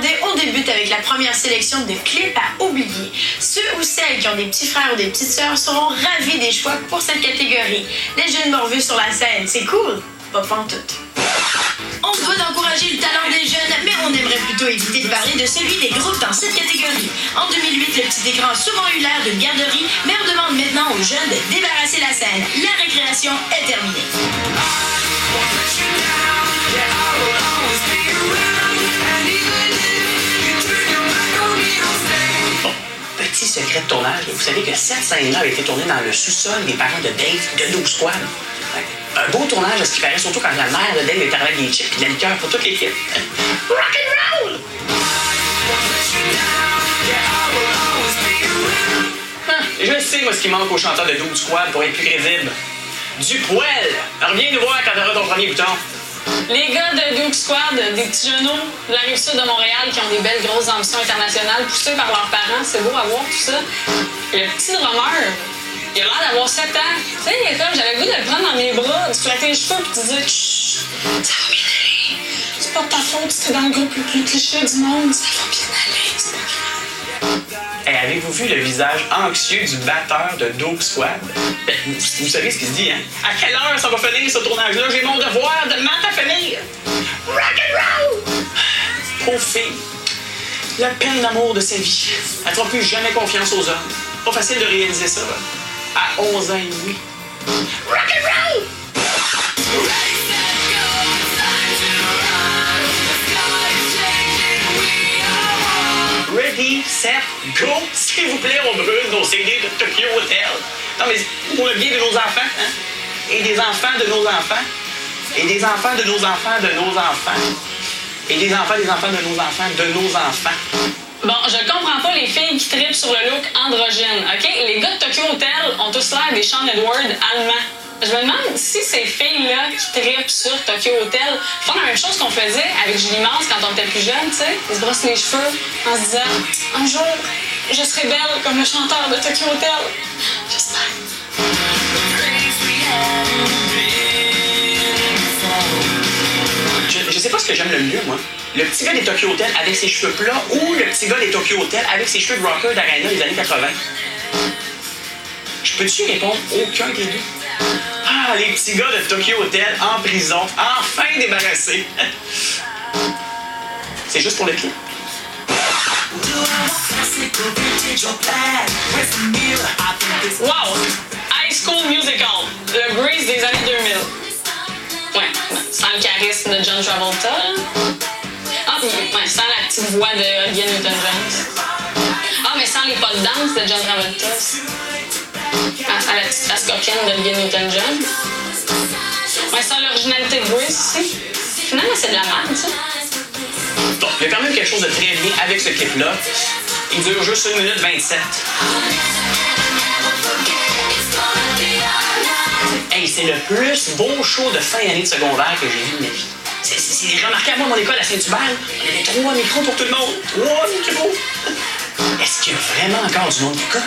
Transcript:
regardez, on débute avec la première sélection de clips à oublier. Ceux ou celles qui ont des petits frères ou des petites sœurs seront ravis des choix pour cette catégorie. Les jeunes morvus sur la scène, c'est cool? Pas pantoute. On se doit d'encourager le talent des jeunes, mais on aimerait plutôt éviter de parler de celui des groupes dans cette catégorie. En 2008, le petit écran a souvent eu l'air d'une garderie, mais on demande maintenant aux jeunes de débarrasser la scène. La récréation est terminée. Bon, petit secret de tournage, vous savez que cette scène-là a été tournée dans le sous-sol des parents de Dave de Doug Squad. Un beau tournage, à ce qui paraît, surtout quand la mère de Dave est arrivée avec des chips et de la liqueur pour toute l'équipe. Rock'n'roll! Je sais, moi, ce qui manque aux chanteurs de Doug Squad pour être plus crédible. Du poêle! Alors, viens nous voir quand t'auras ton premier bouton. Les gars de Doug Squad, des petits genoux de la Rive-Sud de Montréal qui ont des belles grosses ambitions internationales poussées par leurs parents, c'est beau à voir tout ça. Le petit drummer, il a l'air d'avoir 7 ans. Tu sais, comme j'avais le goût de le prendre dans mes bras, de flatter les cheveux et de dire chut, ça va bien aller. C'est pas de ta faute, c'était dans le groupe le plus cliché du monde. Ça va bien aller, c'est pas grave. Hey, avez-vous vu le visage anxieux du batteur de Doug Squad? Ben, vous savez ce qu'il se dit, hein? À quelle heure ça va finir ce tournage-là? J'ai mon devoir de maths à finir! Rock'n'roll! Pauvre fille. La peine d'amour de sa vie. Elle ne fera plus jamais confiance aux hommes. Pas facile de réaliser ça, là. À 11 ans et demi. Rock'n'roll! Ready, set, go! S'il vous plaît, on brûle nos CD de Tokyo Hotel. Non, mais pour le bien de nos enfants, hein? Et des enfants de nos enfants. Et des enfants de nos enfants de nos enfants. Et des enfants de nos enfants de nos enfants. Bon, je comprends pas les filles qui trippent sur le look androgyne, OK? Les gars de Tokyo Hotel ont tous l'air des Sean Edward allemands. Je me demande si ces filles-là qui trippent sur Tokyo Hotel font la même chose qu'on faisait avec Julie Mance quand on était plus jeune, tu sais. Ils se brossent les cheveux en se disant « Un jour, je serai belle comme le chanteur de Tokyo Hotel. » J'espère. Je sais pas ce que j'aime le mieux, moi. Le petit gars des Tokyo Hotel avec ses cheveux plats ou le petit gars des Tokyo Hotel avec ses cheveux de rocker d'Arena des années 80. Je peux-tu répondre aucun des deux? Ah, les petits gars de Tokyo Hotel en prison, enfin débarrassés. C'est juste pour le clip. Wow! High School Musical, le Grease des années 2000. Ouais, sans le charisme de John Travolta. Ah, puis ouais, sans la petite voix de Olivia Newton-John. Ah, mais sans les pas de danse de John Travolta. Ah, sans la petite face coquine d'Olivia Newton-John. Ouais, sans l'originalité de Grease aussi. Finalement, c'est de la merde, ça. Bon, il y a quand même quelque chose de très bien avec ce clip-là. Il dure juste 1 minute 27. Hey, c'est le plus beau show de fin d'année de secondaire que j'ai vu de ma vie. C'est remarquable, moi, mon école à Saint-Hubert, on avait 3 micros pour tout le monde. 3 micros! Est-ce qu'il y a vraiment encore du monde qui cote?